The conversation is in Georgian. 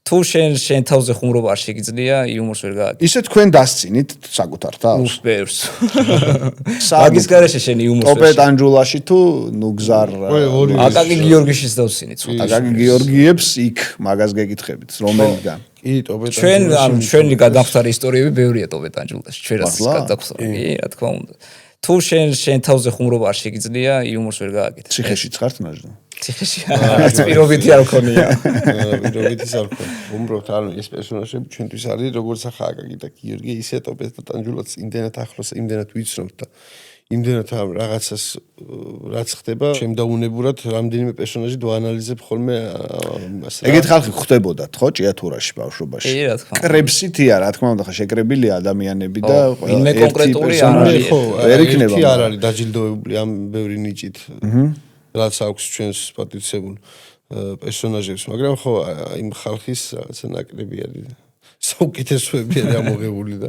თუ შენ თავზე ხუმრობა არ შეგიძლია იუმორს ვერ გააკეთე. ისე თქვენ დასწინით საკუთარ თავს. უპერს. მაგის გარეშე შენ იუმორს ტოპეტ ანჯულაში თუ ნუ გზარ აკაკი გიორგიშის დავსინით. აკაკი გიორგიებს იქ მაგას გეკითხებით რომელიდან. კი ტოპეტ ჩვენი გადამხდარი ისტორიები ბევრია ტოპეტ ანჯულაში. ჩვენაც გადაგხსნა. კი, რა თქმა უნდა. თუ შენ თავზე ხუმრობა არ შეგიძლია იუმორს ვერ გააკეთე. ციხეში ხართ ნაჟდა. ციხეში პირობითი არ მქონია. პირობითი არ მქონია. უმბრობთ ანუ ეს პერსონაჟები ჩვენთვის არის როგორც აკაკი და გიორგი ისე ტოპეტ ანჯულაც იმდენად ახლოს იმდენად ვიცნობთ და იმდენად რაღაცას რაც ხდება შემდაუნებურად რამდენიმე პერსონაჟი დავანალიზებ ხოლმე ეგეთ ხალხი ხდებოდათ ხო ჭიათურაში ბავშვობაში კი რა თქმა უნდა კრებსითია რა თქმა უნდა ხა შეკრებილია ადამიანები და ვინმე კონკრეტული არ არის ხო ვერ იქნება არ არის დაჯილდოებული ამ ბევრი ნიჭით რაც აქვს ჩვენს პატიცებულ პერსონაჟებს მაგრამ ხო იმ ხალხის რაღაცა ნაკლები არის საუკეთესოები არის ამოღებული და